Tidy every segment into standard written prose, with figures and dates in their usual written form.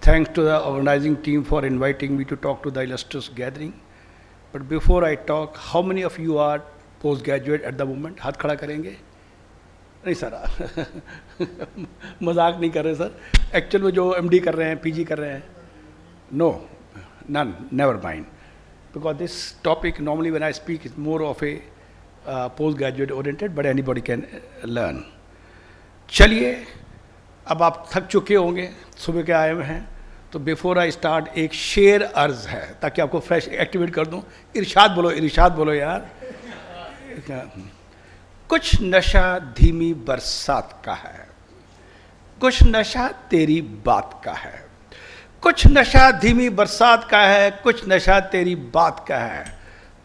Thanks to the organizing team for inviting me to talk to the illustrious gathering. But before I talk, how many of you are postgraduate at the moment? हाथ खड़ा करेंगे? नहीं sir, मजाक नहीं कर रहे sir. Actual में जो MD कर रहे हैं, PG कर रहे हैं, no, none, never mind. Because this topic normally when I speak is more of a postgraduate oriented, but anybody can learn. चलिए, अब आप थक चुके होंगे, सुबह के आए हुए हैं, तो बिफोर आई स्टार्ट एक शेर अर्ज है ताकि आपको फ्रेश एक्टिवेट कर दूं. इरशाद बोलो यार. कुछ नशा धीमी बरसात का है, कुछ नशा तेरी बात का है, कुछ नशा धीमी बरसात का है, कुछ नशा तेरी बात का है.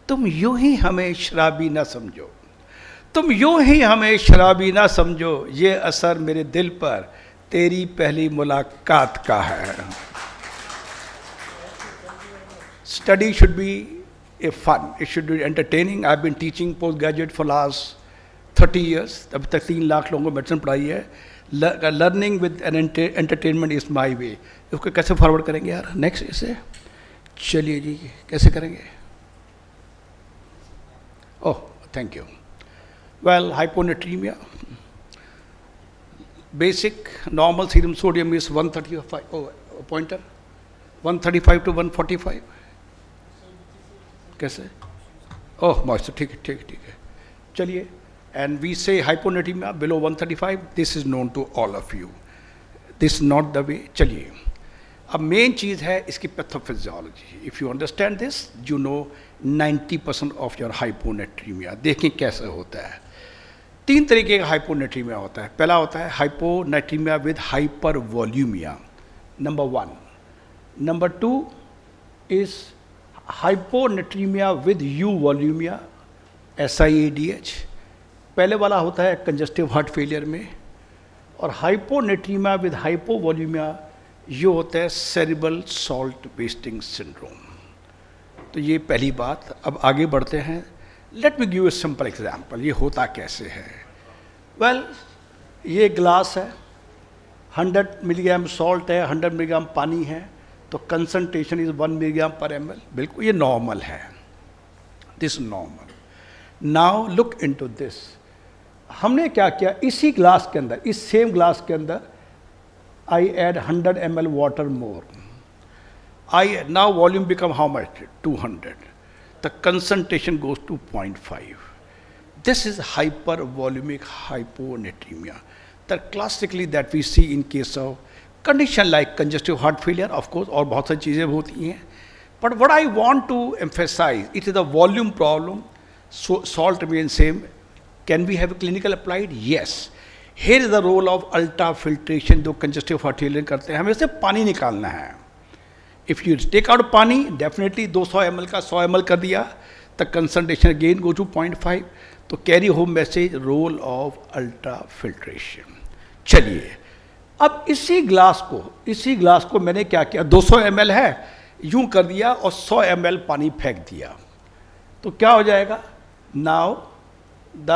तुम यूं ही हमें शराबी ना समझो, तुम यूं ही हमें शराबी ना समझो, ये असर मेरे दिल पर तेरी पहली मुलाकात का है. Study should be a fun, it should be entertaining. I've been teaching postgraduate for last 30 years. अब तक 3 लाख लोगों को मेडिसिन पढ़ाई है. Learning with an entertainment is my way. इसको कैसे फॉरवर्ड करेंगे यार? नेक्स्ट इसे चलिए जी, कैसे करेंगे? Oh, thank you. Well, hyponatremia. Basic normal serum sodium is 135. Oh, pointer. 135 to 145. कैसे? ओह मॉइस्चर, ठीक है. चलिए, and we say hyponatremia below 135. This is known to all of you. This not the way. चलिए, अब मेन चीज़ है इसकी pathophysiology. If you understand this, you know 90% of your hyponatremia. देखें कैसे होता है. 3 तरीके का हाइपोनेट्रीमिया होता है. पहला होता है hyponatremia with hypervolemia, number 1. Number 2 is hyponatremia with euvolemia, SIADH. पहले वाला होता है कंजस्टिव हार्ट फेलियर में, और हाइपोनेट्रीमिया विद हाइपोवॉल्यूमिया ये होता है सेरिब्रल सॉल्ट वेस्टिंग सिंड्रोम. तो ये पहली बात. अब आगे बढ़ते हैं. Let me give a simple example. ये होता कैसे है? वेल, ये ग्लास है, 100 मिलीग्राम सॉल्ट है, 100 मिलीग्राम पानी है, तो कंसंट्रेशन इज 1 मिलीग्राम पर ml. बिल्कुल ये नॉर्मल है. This normal. Now look into this. हमने क्या किया, इसी ग्लास के अंदर, इस सेम ग्लास के अंदर I add 100 ml water more. I now volume become how much? 200. The concentration goes to 0.5. This is hypervolumic hyponatremia. That classically that we see in case of condition like congestive heart failure, of course, और बहुत सारी चीज़ें होती हैं. But what I want to emphasize, it is a volume problem. So salt remains same. Can we have a clinical applied? Yes. Here is the role of ultrafiltration जो congestive heart failure करते हैं. हमें से पानी निकालना है. If you take out पानी, definitely 200 ml का 100 ml कर दिया, the concentration again go to 0.5. तो carry home message, role of ultra filtration. चलिए, अब इसी ग्लास को मैंने क्या किया, 200 ml है, यूं कर दिया और 100 ml पानी फेंक दिया. तो क्या हो जाएगा? Now the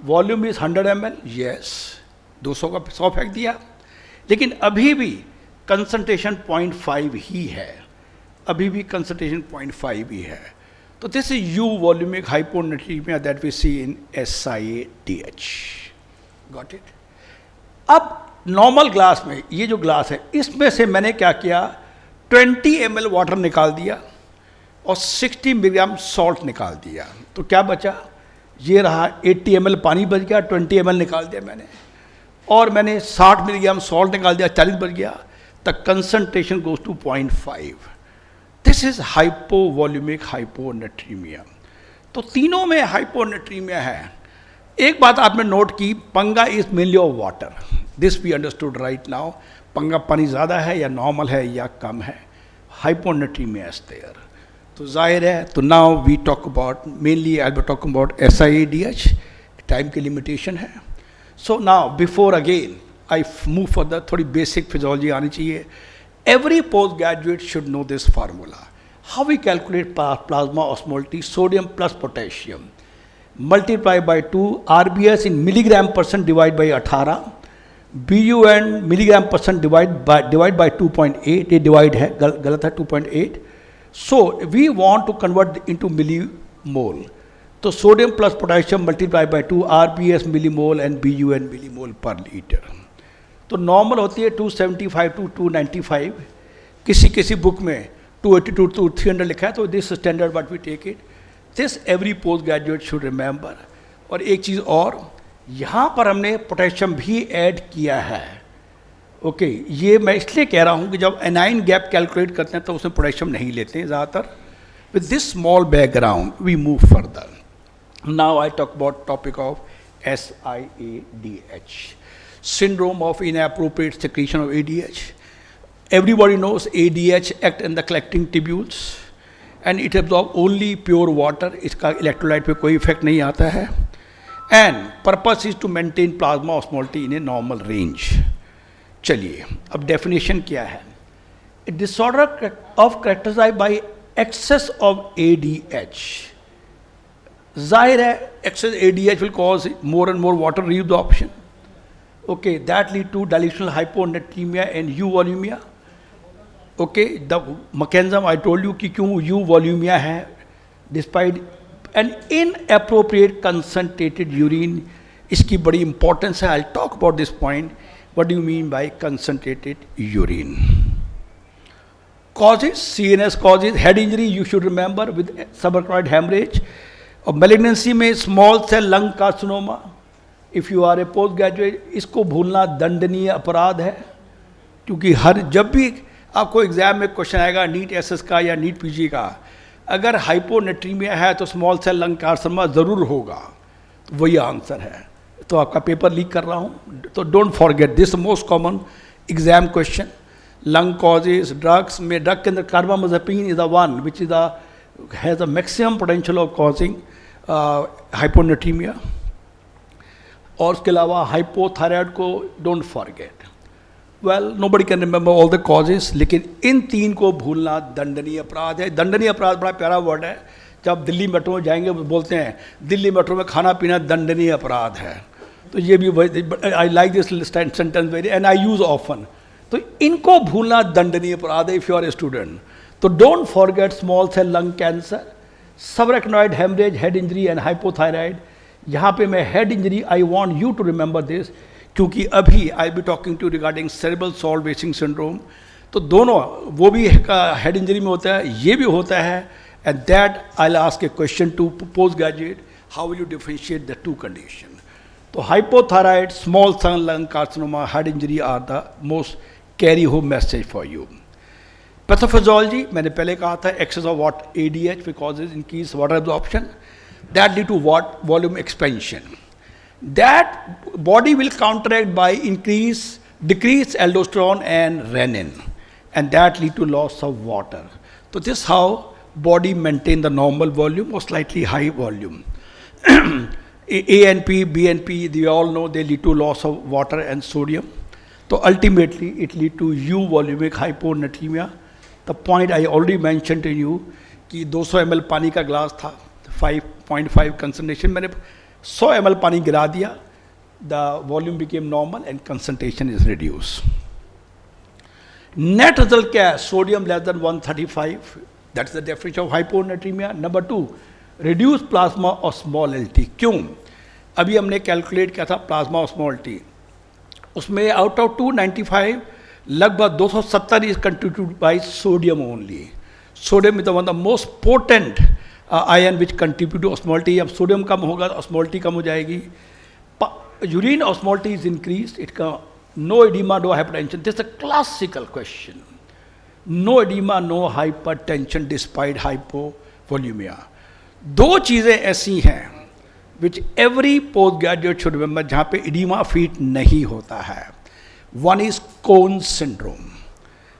volume is 100 ml. Yes, 200 का 100 फेंक दिया, लेकिन अभी भी कंसंट्रेशन 0.5 ही है. अभी भी कंसंट्रेशन 0.5 ही है. तो this is euvolemic hyponatremia that we see in SIADH. Got it? अब नॉर्मल ग्लास में, ये जो ग्लास है, इसमें से मैंने क्या किया, 20 ml वाटर निकाल दिया और 60 मिलीग्राम सॉल्ट निकाल दिया. तो क्या बचा? ये रहा 80 ml पानी बच गया, 20 ml निकाल दिया मैंने, और मैंने 60 मिलीग्राम सॉल्ट निकाल दिया, 40 बच गया. The concentration goes to 0.5. This is hypovolumic hyponatremia. तो तीनों में हाइपोनेट्रीमिया है. एक बात आपने नोट की, पंगा is mainly of water. This we understood right now. पंगा पानी ज़्यादा है या नॉर्मल है या कम है, हाइपोनेट्रीमिया इज देयर. तो जाहिर है. तो now we talk about, mainly I will talk about SIADH. Time की लिमिटेशन है. So now before again I move further, थोड़ी बेसिक फिजियोलॉजी आनी चाहिए. Every postgraduate should know this formula. How we calculate plasma osmolality, sodium plus potassium, multiply by 2, RBS in milligram percent divide by 18, BU and milligram percent divide by 2.8, ये divide है, गलत है 2.8. So we want to convert into millimole. तो sodium plus potassium multiply by 2, RPS millimole and BU and millimole per litre. तो normal होती है 275 to 295, किसी book में 282 टू 300 लिखा है. तो this standard what we take it, this every post graduate should remember. और एक चीज़ और, यहाँ पर हमने पोटेशियम भी ऐड किया है. ओके, ये मैं इसलिए कह रहा हूँ कि जब एनाइन गैप कैलकुलेट करते हैं तो उसमें पोटेशियम नहीं लेते हैं ज़्यादातर. With this small background we move further. Now I talk about topic of SIADH, syndrome of inappropriate secretion of ADH. Everybody knows ADH act in the collecting tubules and it absorbs only pure water. इसका electrolyte पे कोई effect नहीं आता है. And purpose is to maintain plasma osmolality in a normal range. चलिए अब definition क्या है. A disorder of characterized by excess of ADH. जाहिर है excess ADH will cause more and more water reabsorption. Okay, that lead to dilutional hyponatremia and euvolumia. Okay, the mechanism I told you कि क्यों euvolumia है, despite an inappropriate concentrated urine. इसकी बड़ी importance है. I'll talk about this point. What do you mean by concentrated urine? Causes, CNS causes, head injury you should remember with subarachnoid hemorrhage. और malignancy में small cell lung carcinoma. If you are a post graduate, इसको भूलना दंडनीय अपराध है. क्योंकि जब भी आपको एग्जाम में क्वेश्चन आएगा नीट SS का या नीट PG का, अगर हाइपोनेट्रीमिया है तो स्मॉल सेल लंग कार्सिनोमा ज़रूर होगा. वही आंसर है. तो आपका पेपर लीक कर रहा हूँ, तो don't forget this most common exam question. Lung causes, drugs में ड्रग के अंदर carbamazepine is the one which is the has the maximum potential of causing hyponatraemia. और उसके अलावा हाइपोथायराइड को don't forget. Well nobody can remember all the causes, लेकिन इन तीन को भूलना दंडनीय अपराध है. दंडनीय अपराध बड़ा प्यारा वर्ड है. जब दिल्ली मेट्रो में जाएंगे बोलते हैं दिल्ली मेट्रो में खाना पीना दंडनीय अपराध है. तो ये भी I like this sentence very and I use often. तो इनको भूलना दंडनीय अपराध है if you are a student. तो don't forget small cell lung cancer, subarachnoid haemorrhage, head injury and hypothyroid. यहाँ पे मैं head injury I want you to remember this, क्योंकि अभी I be talking to regarding cerebral salt wasting syndrome. तो दोनों, वो भी हेड इंजरी में होता है, ये भी होता है. And that I ask a question to post graduate, how will you differentiate the two condition. तो hypothyroid, small cell lung carcinoma, head injury are the most carry home message for you. Pathophysiology मैंने पहले कहा था, excess of what ADH causes increased water absorption that lead to what volume expansion. That body will counteract by decrease aldosterone and renin, and that lead to loss of water. So this how body maintain the normal volume or slightly high volume. ANP, BNP, they all know they lead to loss of water and sodium. So ultimately it lead to euvolumic hyponatremia. The point I already mentioned to you कि 200 ml पानी का glass था, 5.5 concentration, मैंने 100 ml पानी गिरा दिया, the volume became normal and concentration is reduced. Net result क्या है? Sodium less than 135, that's the definition of hyponatremia. Number 2, reduced plasma osmolality. क्यों? अभी हमने कैलकुलेट किया था plasma osmolality, उसमें out of 295 लगभग 270 is contributed by sodium only. Sodium is the one of the most potent ion which contribute to osmolality. अब sodium कम होगा तो osmolality कम हो जाएगी. Urine osmolality is increased. It can no edema, no hypertension. This is a classical question. No edema, no hypertension despite hypovolemia. दो चीज़ें ऐसी हैं which every postgraduate should remember जहाँ पे edema feat नहीं होता है. One is Cone syndrome,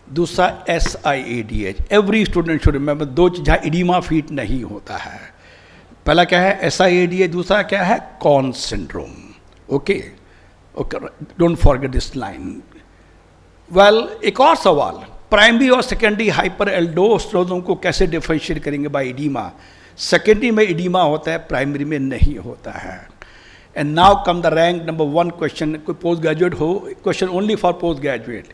दूसरा SIADH. Every student should remember दो चीज़ जहाँ edema feat नहीं होता है. पहला क्या है SIADH, दूसरा क्या है Cone syndrome. Okay, don't forget this line. Well, एक और सवाल, प्राइमरी और सेकेंडरी हाइपर एल्डोस्टेरोन को कैसे डिफरेंशिएट करेंगे बाय एडीमा. सेकेंडरी में एडीमा होता है, प्राइमरी में नहीं होता है. And now come the rank number 1 question. कोई post graduate हो, question only for post graduate.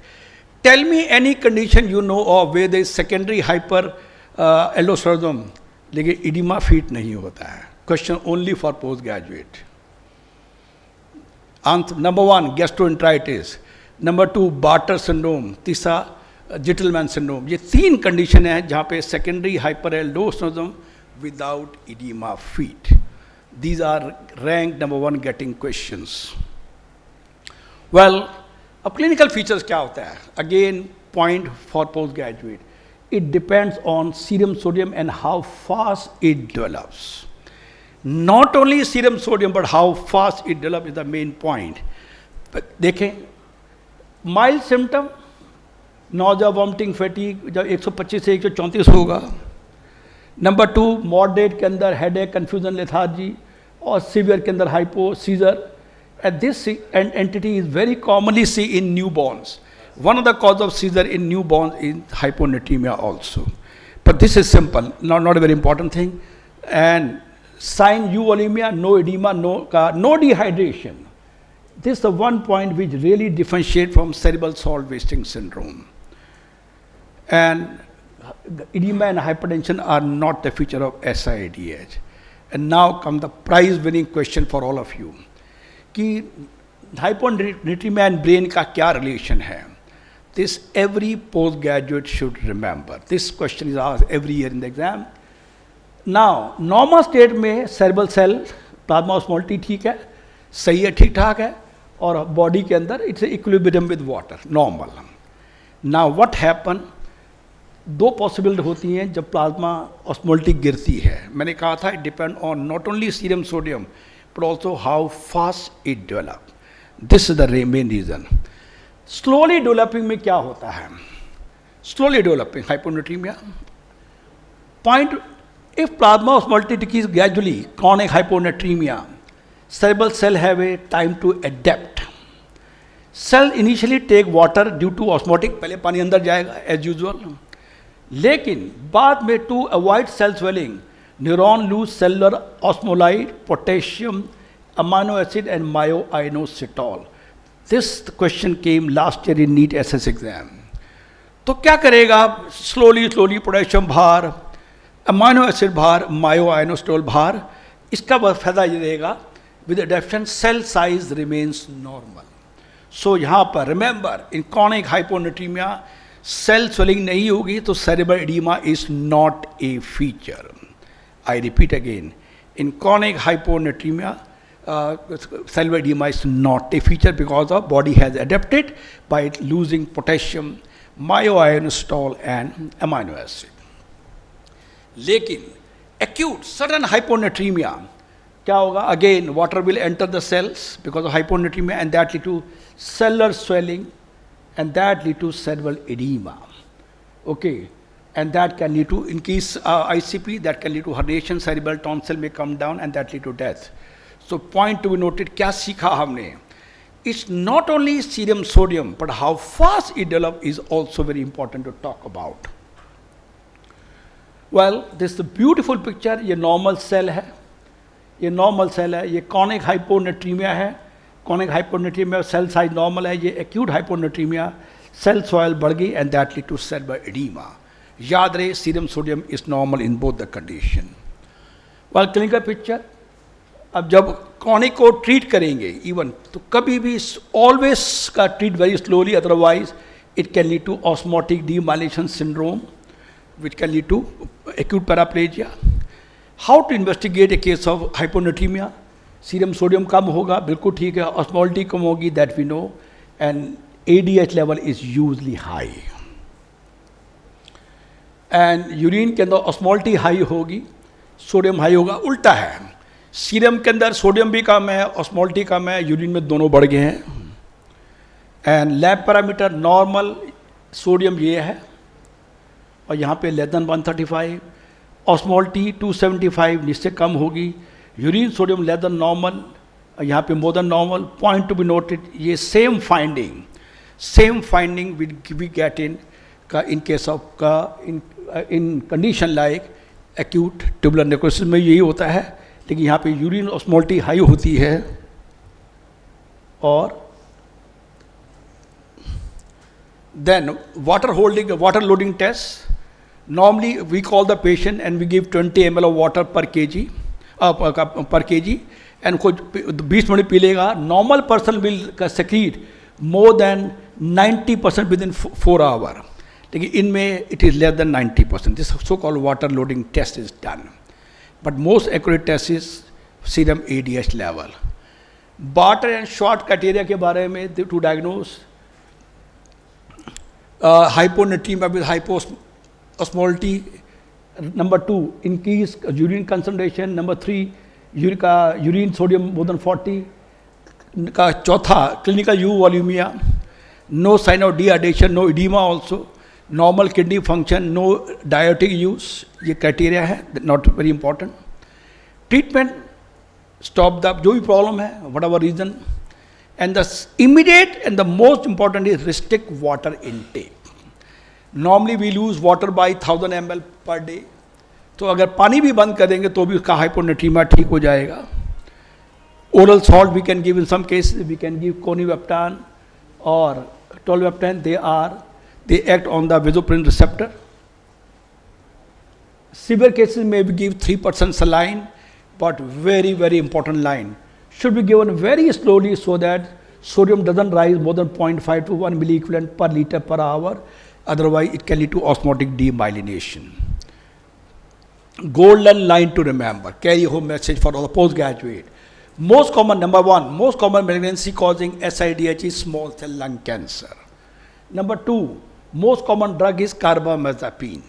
Tell me any condition you know of where there is secondary hyper aldosteronism, लेकिन edema feat नहीं होता है. Question only for post graduate. Answer number 1 gastroenteritis, number 2 Bartter syndrome, तीसरा Gitelman syndrome. ये 3 condition है जहाँ पे secondary hyperaldosteronism without edema feat. These are ranked number 1 getting questions. Well, अब clinical features क्या होता है? Again, point for postgraduate. It depends on serum sodium and how fast it develops. Not only serum sodium, but how fast it develops is the main point. But देखें, mild symptom, nausea, vomiting, fatigue, जब 125 से 134 होगा. Number 2 moderate के अंदर headache, confusion, lethargy, और severe के अंदर hypo, seizure. And this entity is very commonly see in newborns. One of the cause of seizure in newborn in hyponatremia also. But this is simple, not a very important thing. And sign euvolemia, no oedema, no dehydration. This the one point which really differentiate from cerebral salt wasting syndrome. And edema and hypertension are not the feature of SIADH. And now come the prize winning question for all of you कि hyponatremia and brain का क्या relation है. This every postgraduate should remember. This question is asked every year in the exam. Now normal state में cerebral cell plasma osmolality ठीक है, सही है, ठीक ठाक है, और body के अंदर it's equilibrium with water, normal. Now what happen? 2 possibility होती हैं जब प्लाज्मा ऑस्मोलिटी गिरती है. मैंने कहा था it depend on not only serum sodium but also how fast it develop. This is the main reason. Slowly developing में क्या होता है? Slowly developing hyponatremia point, if plasma osmolality decrease gradually, chronic hyponatremia, cerebral cell have a time to adapt. Cell initially take water due to osmotic, पहले पानी अंदर जाएगा as usual, लेकिन बाद में to avoid cell swelling neuron lose cellular osmolyte, potassium, amino acid and myoinositol. This question came last year in NEET SS exam. तो क्या करेगा? स्लोली स्लोली पोटेशियम बाहर, अमाइनो एसिड बाहर, मायोआइनोसिटॉल बाहर. इसका फायदा ये रहेगा with adaptation cell size remains normal. So यहाँ पर remember in chronic hyponatremia cell swelling नहीं होगी तो cerebral oedema is not a feature. I repeat again, in chronic hyponatremia cerebral oedema is not a feature because of body has adapted by losing potassium, myoinositol and amino acid. लेकिन acute sudden hyponatremia क्या होगा? Again water will enter the cells because of hyponatremia and that lead to cellular swelling and that lead to cerebral edema. Okay, and that can lead to, in case ICP, that can lead to herniation, cerebral tonsil may come down and that lead to death. So point to be noted, क्या सीखा हमने? It's not only serum sodium but how fast it develops is also very important to talk about. Well, this is a beautiful picture. ये normal cell है, ये normal cell है, ये chronic hyponatremia है. Chronic hyponatremia cell size normal है. ये acute hyponatremia cell सॉइल बढ़ गई and that lead to cerebral oedema. याद रहे serum sodium is normal in both the condition. Well clinical picture, अब जब कॉनिक को ट्रीट करेंगे इवन तो कभी भी ऑलवेज का treat very slowly, otherwise it can lead to osmotic demyelination syndrome which can lead to acute paraplegia. How to investigate a case of hyponatremia? Serum sodium कम होगा, बिल्कुल ठीक है, ऑस्मोलिटी कम होगी, that we know, and ADH level is usually high. And urine के अंदर osmolality high होगी, सोडियम हाई होगा. उल्टा है, सीरम के अंदर सोडियम भी कम है, ऑस्मोलिटी कम है, यूरिन में दोनों बढ़ गए हैं. And lab parameter normal sodium ये है और यहाँ पे लेस देन 135, ऑस्मोलिटी 275 जिससे कम होगी, urine sodium less than normal, यहाँ पे more than normal. Point to be noted, ये same finding we get in case of in condition like acute tubular necrosis में यही होता है. लेकिन यहाँ पे यूरिन ऑस्मोलिटी हाई होती है और then water loading test. Normally we call the patient and we give 20 ml of water per kg and कुछ 20 मिनट पी लेगा. Normal person will secrete more than 90% within 4 hours. लेकिन इनमें it is less than 90%. This so-called water loading test is done. But most accurate test is serum ADH level. Barter and Short criteria के बारे में to diagnose hyponatremia with hyposmolality. Number 2, increase urine concentration. Number 3, urine sodium more than 40. का चौथा, clinical euvolumia. No sign of dehydration, no edema also. Normal kidney function, no diuretic use. ये criteria है, not very important. Treatment, stop the जो भी problem है, whatever reason. And the immediate and the most important is restrict water intake. Normally we lose water by 1000 ml per day. तो अगर पानी भी बंद कर देंगे तो भी उसका hyponatremia ठीक हो जाएगा. Oral salt we can give in some cases. We can give conivaptan or tolvaptan. They act on the vasopressin receptor. Severe cases may be give 3% saline, but very, very important line. Should be given very slowly so that sodium doesn't rise more than 0.5 to 1 milliequivalent per liter per hour. Otherwise, it can lead to osmotic demyelination. Golden line to remember. Carry home message for all the postgraduate. Most common, number 1, most common malignancy causing SIDH is small cell lung cancer. Number 2, most common drug is carbamazepine.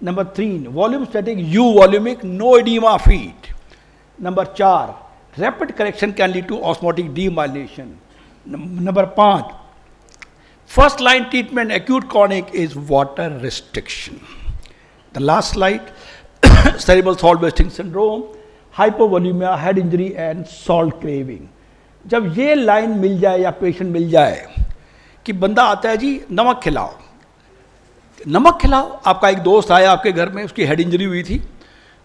Number 3, volume static, euvolumic, no edema feed. Number 4, rapid correction can lead to osmotic demyelination. Number 5, first line treatment acute chronic is water restriction. The last slide, cerebral salt wasting syndrome, hypovolemia, head injury and salt craving. जब ये line मिल जाए या patient मिल जाए कि बंदा आता है जी नमक खिलाओ, आपका एक दोस्त आया आपके घर में, उसकी हेड इंजरी हुई थी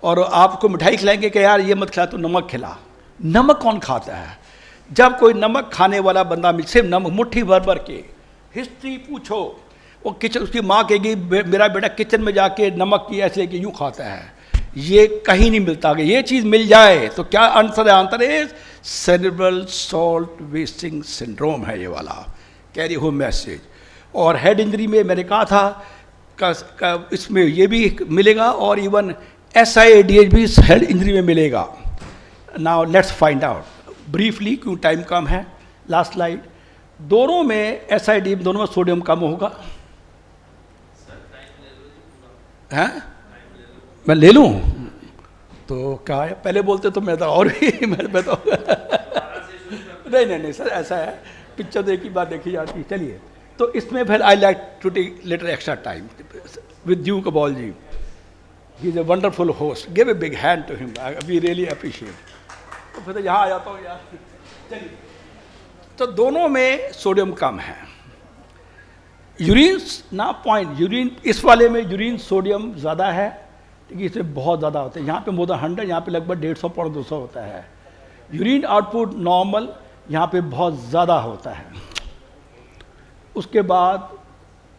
और आपको मिठाई खिलाएंगे कि यार ये मत खिला तो नमक खिला. नमक कौन खाता है? जब कोई नमक खाने वाला बंदा मिल, सिर्फ नमक मुट्ठी भर के, हिस्ट्री पूछो, वो किचन, उसकी माँ कहेगी मेरा बेटा किचन में जाके नमक की ऐसे लेके यूँ खाता है. ये कहीं नहीं मिलता. अगर ये चीज़ मिल जाए तो क्या आंसर है? आंसर है सेरेब्रल सॉल्ट वेस्टिंग सिंड्रोम है ये वाला. Carry home message. और हेड इंजरी में मैंने कहा था इसमें ये भी मिलेगा और इवन SIADH भी हेड इंजरी में मिलेगा. Now let's find out briefly, क्यों टाइम कम है. Last slide. दोनों में SIADH दोनों में सोडियम कम होगा. हैं? मैं ले लूँ तो क्या है? पहले बोलते तो मैं तो और भी मैं तो नहीं सर, ऐसा है पिक्चर एक ही बार देखी जाती है. चलिए, तो इसमें फिर I like to take little extra time with you कबॉल ji. He is a wonderful host. Give a big hand to him. We really appreciate. तो फिर यहाँ आ जाता हूँ यार. चलिए, तो दोनों में सोडियम कम है. यूरिन ना पॉइंट, यूरिन इस वाले में यूरिन सोडियम ज़्यादा है, लेकिन इसमें बहुत ज़्यादा होता है. यहाँ पे मोर देन 100, यहाँ पे लगभग 150-200 होता है. यूरिन आउटपुट नॉर्मल, यहाँ पे बहुत ज़्यादा होता है. उसके बाद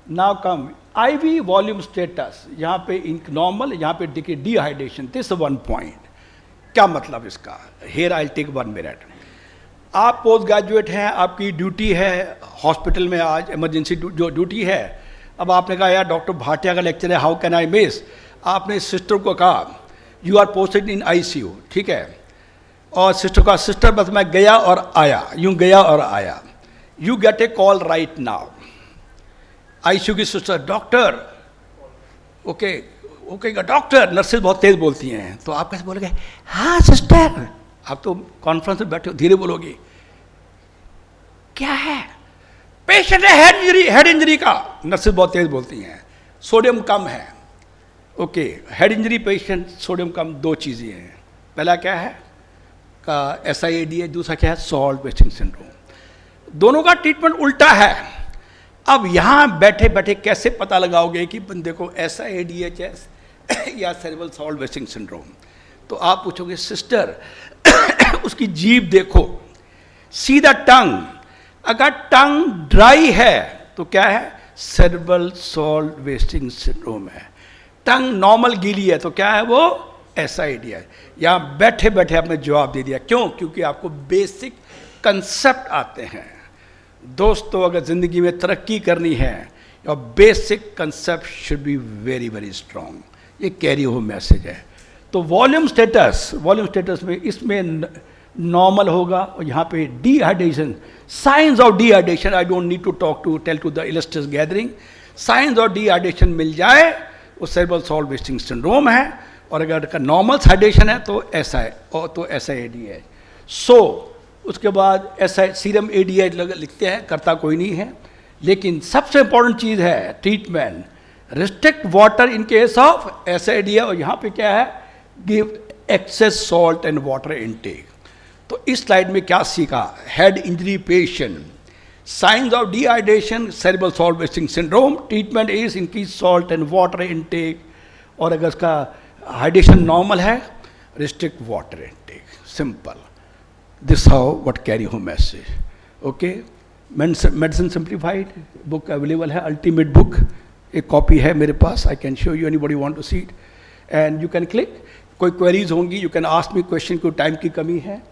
now come IV volume status. यहाँ पे नॉर्मल, यहाँ पे देखिए डिहाइड्रेशन. This 1 point. क्या मतलब इसका? Here I take 1 minute. आप पोस्ट ग्रेजुएट हैं, आपकी ड्यूटी है हॉस्पिटल में, आज इमरजेंसी जो ड्यूटी है. अब आपने कहा यार डॉक्टर भाटिया का लेक्चर है, हाउ कैन आई मिस. आपने सिस्टर को कहा you are posted in ICU, ठीक है, और सिस्टर का सिस्टर बस मैं गया और आया, यूँ गया और आया. You get A call right now. ICU की sister, doctor, okay doctor. Nurses बहुत तेज बोलती हैं, तो आप कैसे बोलोगे? हाँ सिस्टर. आप तो कॉन्फ्रेंस में बैठे हो, धीरे बोलोगे. क्या है? पेशेंट है हेड इंजरी का. नर्सेज बहुत तेज बोलती हैं. सोडियम कम है. Okay, head injury patient, sodium कम. 2 चीज़ें हैं. पहला क्या है का SIADH, दूसरा क्या है सॉल्ट वेस्टिंग सिंड्रोम. दोनों का ट्रीटमेंट उल्टा है. अब यहाँ बैठे बैठे कैसे पता लगाओगे कि बंदे को SIADH है या सेरेब्रल सॉल्ट वेस्टिंग सिंड्रोम? तो आप पूछोगे सिस्टर उसकी जीभ देखो, सी द टंग, अगर टंग ड्राई है तो क्या है, सेरेब्रल सॉल्ट वेस्टिंग सिंड्रोम है। टंग नॉर्मल गीली है तो क्या है, वो SID है। यहाँ बैठे बैठे आपने जवाब दे दिया, क्यों? क्योंकि आपको बेसिक कंसेप्ट आते हैं। दोस्तों, अगर ज़िंदगी में तरक्की करनी है, your basic concept should be very very strong. ये कैरी होम मैसेज है। तो वॉल्यूम स्टेटस में इसमें नॉर्मल होगा, और यहाँ पे dehydration, science of dehydration, I don't need to talk to tell to the illustrious gathering. Science of dehydration मिल जाए वो सेरेब्रल सॉल्ट वेस्टिंग सिंड्रोम है, और अगर नॉर्मल हाइड्रेशन है तो SID है। उसके बाद सीरम ADH लिखते हैं, करता कोई नहीं है। लेकिन सबसे इंपॉर्टेंट चीज़ है treatment, restrict water in case of SID है, और यहाँ पे क्या है, give excess salt and water intake. तो इस स्लाइड में क्या सीखा, head injury patient, signs of dehydration, cerebral salt wasting syndrome, treatment is increase salt and water intake, और अगर उसका हाइड्रेशन नॉर्मल है, restrict water intake, simple. This how what carry home message. Okay, medicine simplified book available है, ultimate book, एक copy है मेरे पास, I can show you, anybody want to see it and you can click. कोई queries होंगी, you can ask me question, को time की कमी है,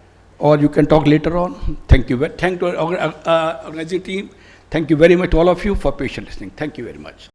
और you can talk later on. Thank you to organising team, thank you very much to all of you for patient listening, thank you very much.